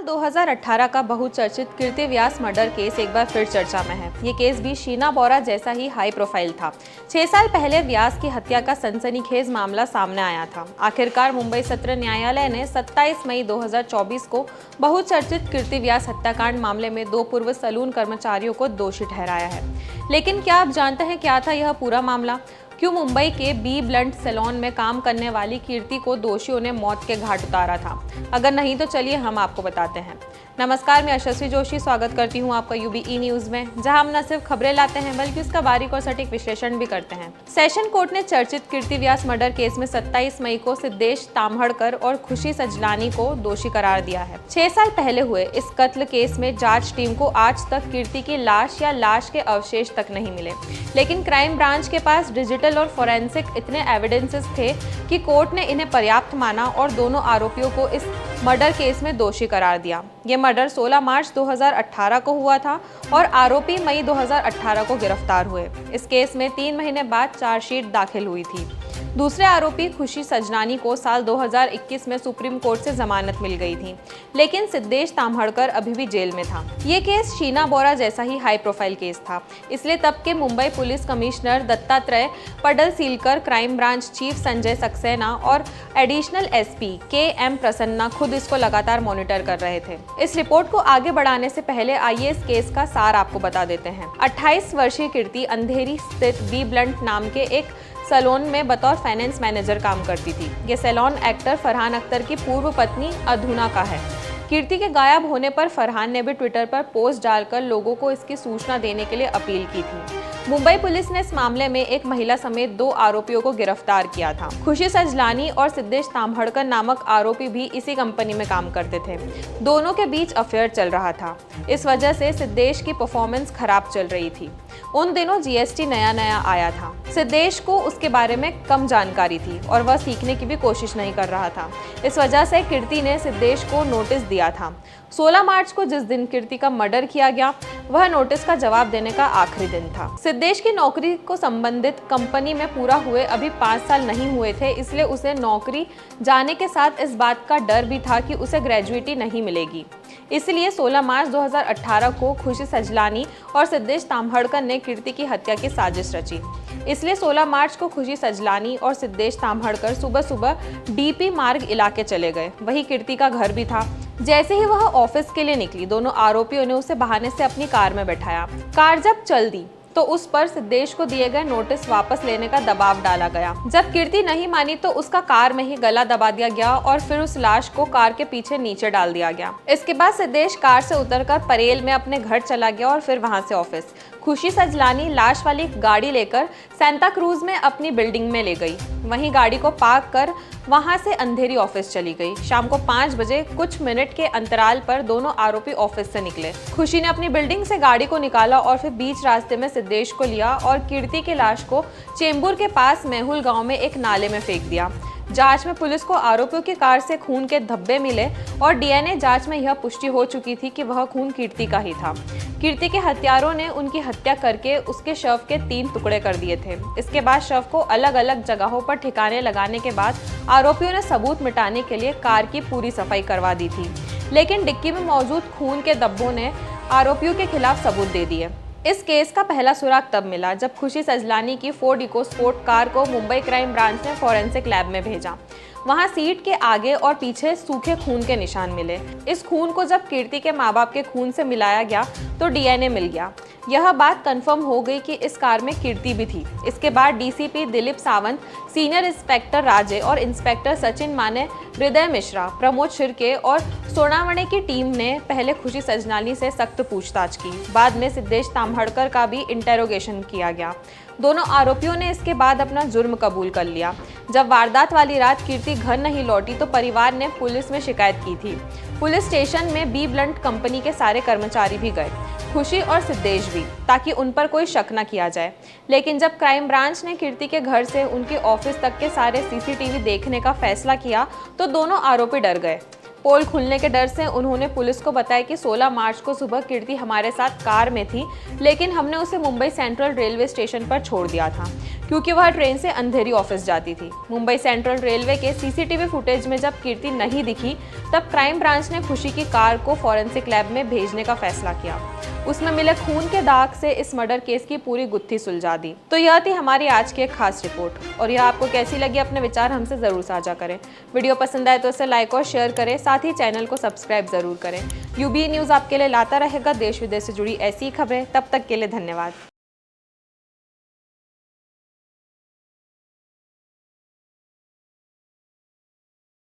साल 2018 का बहुचर्चित कीर्ति व्यास मर्डर केस एक बार फिर चर्चा में है। ये केस भी शीना बोरा जैसा ही हाई प्रोफाइल था। 6 साल पहले व्यास की हत्या का सनसनीखेज मामला सामने आया था। आखिरकार मुंबई सत्र न्यायालय ने 27 मई 2024 को बहुचर्चित कीर्ति व्यास हत्याकांड मामले में 2 पूर्व सैलून कर्मचारियों को दोषी ठहराया है। लेकिन क्या आप जानते हैं क्या था यह पूरा मामला? क्यों मुंबई के बी ब्लंट सैलून में काम करने वाली कीर्ति को दोषियों ने मौत के घाट उतारा था? अगर नहीं तो चलिए हम आपको बताते हैं। नमस्कार, मैं यशस्वी जोशी स्वागत करती हूं आपका यूबीई न्यूज में, जहां हम न सिर्फ खबरें लाते हैं बल्कि उसका बारीक और सटीक विश्लेषण भी करते हैं। सेशन कोर्ट ने चर्चित कीर्ति व्यास मर्डर केस में 27 मई को सिद्धेश ताम्हड़कर और खुशी सजलानी को दोषी करार दिया है। 6 साल पहले हुए इस कत्ल केस में जांच टीम को आज तक कीर्ति की लाश या लाश के अवशेष तक नहीं मिले, लेकिन क्राइम ब्रांच के पास डिजिटल और फोरेंसिक इतने एविडेंसेस थे कि कोर्ट ने इन्हें पर्याप्त माना और दोनों आरोपियों को इस मर्डर केस में दोषी करार दिया। ये मर्डर 16 मार्च 2018 को हुआ था और आरोपी मई 2018 को गिरफ्तार हुए। इस केस में 3 महीने बाद चार्जशीट दाखिल हुई थी। दूसरे आरोपी खुशी सजनानी को साल 2021 में सुप्रीम कोर्ट से जमानत मिल गई थी, लेकिन सिद्धेश ताम्हड़कर अभी भी जेल में था। ये केस शीना बोरा जैसा ही हाई प्रोफाइल केस था, इसलिए तब के Mumbai police commissioner Dattatreya Padalsilkar, crime branch chief Sanjay Saxena और एडिशनल एसपी के.एम. प्रसन्ना खुद इसको लगातार मॉनिटर कर रहे थे। इस रिपोर्ट को आगे बढ़ाने से पहले आइए इस केस का सार आपको बता देते हैं। 28 वर्षीय कीर्ति अंधेरी स्थित बी ब्लंट नाम के एक सैलून में बतौर फाइनेंस मैनेजर काम करती थी। ये सैलून एक्टर फरहान अख्तर की पूर्व पत्नी अधुना का है। कीर्ति के गायब होने पर फरहान ने भी ट्विटर पर पोस्ट डालकर लोगों को इसकी सूचना देने के लिए अपील की थी। मुंबई पुलिस ने इस मामले में एक महिला समेत 2 आरोपियों को गिरफ्तार किया था। खुशी सजलानी और सिद्धेश ताम्हड़कर नामक आरोपी भी इसी कंपनी में काम करते थे। दोनों के बीच अफेयर चल रहा था। इस वजह से सिद्धेश की परफॉर्मेंस खराब चल रही थी। उन दिनों जीएसटी नया आया था। सिद्धेश को उसके बारे में कम जानकारी थी और वह सीखने की भी कोशिश नहीं कर रहा था। इस वजह से कीर्ति ने सिद्धेश को नोटिस दिया था। 16 मार्च को जिस दिन कीर्ति का मर्डर किया गया, वह नोटिस का जवाब देने का आखिरी दिन था। सिद्धेश की नौकरी को संबंधित कंपनी में पूरा हुए अभी 5 साल नहीं हुए थे, इसलिए उसे नौकरी जाने के साथ इस बात का डर भी था कि उसे ग्रेजुएटी नहीं मिलेगी। इसलिए 16 मार्च 2018 को खुशी सजलानी और सिद्धेश ताम्हड़कर ने कीर्ति की हत्या की साजिश रची। इसलिए 16 मार्च को खुशी सजलानी और सिद्धेश ताम्हड़कर सुबह डीपी मार्ग इलाके चले गए। वही कीर्ति का घर भी था। जैसे ही वह ऑफिस के लिए निकली, दोनों आरोपियों ने उसे बहाने से अपनी कार में बैठाया। कार जब चल दी तो उस पर सिद्धेश को दिए गए नोटिस वापस लेने का दबाव डाला गया। जब कीर्ति नहीं मानी तो उसका कार में ही गला दबा दिया गया और फिर उस लाश को कार के पीछे नीचे डाल दिया गया। इसके बाद सिद्धेश कार से उतरकर परेल में अपने घर चला गया और फिर वहां से ऑफिस। खुशी सजलानी लाश वाली गाड़ी लेकर सांता क्रूज में अपनी बिल्डिंग में ले गई। वहीं गाड़ी को पार्क कर वहां से अंधेरी ऑफिस चली गई। शाम को 5 बजे कुछ मिनट के अंतराल पर दोनों आरोपी ऑफिस से निकले। खुशी ने अपनी बिल्डिंग से गाड़ी को निकाला और फिर बीच रास्ते में सिद्धेश को लिया और कीर्ति की लाश को चेंबूर के पास मेहुल गांव में एक नाले में फेंक दिया। जांच में पुलिस को आरोपियों की कार से खून के धब्बे मिले और डीएनए जांच में यह पुष्टि हो चुकी थी कि वह खून कीर्ति का ही था। कीर्ति के हत्यारों ने उनकी हत्या करके उसके शव के 3 टुकड़े कर दिए थे। इसके बाद शव को अलग अलग जगहों पर ठिकाने लगाने के बाद आरोपियों ने सबूत मिटाने के लिए कार की पूरी सफाई करवा दी थी, लेकिन डिक्की में मौजूद खून के धब्बों ने आरोपियों के खिलाफ सबूत दे दिए। इस केस का पहला सुराग तब मिला जब खुशी सजलानी की फोर्ड इकोस्पोर्ट कार को मुंबई क्राइम ब्रांच ने फॉरेंसिक लैब में भेजा। वहां सीट के आगे और पीछे सूखे खून के निशान मिले। इस खून को जब कीर्ति के माँ बाप के खून से मिलाया गया तो डीएनए मिल गया। यह बात कंफर्म हो गई कि इस कार में कीर्ति भी थी। इसके बाद DCP Dilip Sawant, senior inspector Raje और इंस्पेक्टर सचिन माने, हृदय मिश्रा, प्रमोद शिर्के और सोनावणे की टीम ने पहले खुशी सजनानी से सख्त पूछताछ की। बाद में सिद्धेश ताम्हड़कर का भी इंटेरोगेशन किया गया। दोनों आरोपियों ने इसके बाद अपना जुर्म कबूल कर लिया। जब वारदात वाली रात कीर्ति घर नहीं लौटी तो परिवार ने पुलिस में शिकायत की थी। पुलिस स्टेशन में बी ब्लंट कंपनी के सारे कर्मचारी भी गए, खुशी और सिद्धेश भी, ताकि उन पर कोई शक न किया जाए। लेकिन जब क्राइम ब्रांच ने कीर्ति के घर से उनके ऑफिस तक के सारे सीसीटीवी देखने का फैसला किया तो दोनों आरोपी डर गए। पोल खुलने के डर से उन्होंने पुलिस को बताया कि 16 मार्च को सुबह कीर्ति हमारे साथ कार में थी, लेकिन हमने उसे मुंबई सेंट्रल रेलवे स्टेशन पर छोड़ दिया था क्योंकि वह ट्रेन से अंधेरी ऑफिस जाती थी। मुंबई सेंट्रल रेलवे के सीसीटीवी फुटेज में जब कीर्ति नहीं दिखी, तब क्राइम ब्रांच ने खुशी की कार को फॉरेंसिक लैब में भेजने का फैसला किया। उसमें मिले खून के दाग से इस मर्डर केस की पूरी गुत्थी सुलझा दी। तो यह थी हमारी आज की एक खास रिपोर्ट, और यह आपको कैसी लगी अपने विचार हमसे जरूर साझा करें। वीडियो पसंद आए तो इसे लाइक और शेयर करें, साथ ही चैनल को सब्सक्राइब जरूर करें। यूबी न्यूज़ आपके लिए लाता रहेगा देश विदेश से जुड़ी ऐसी खबरें। तब तक के लिए धन्यवाद।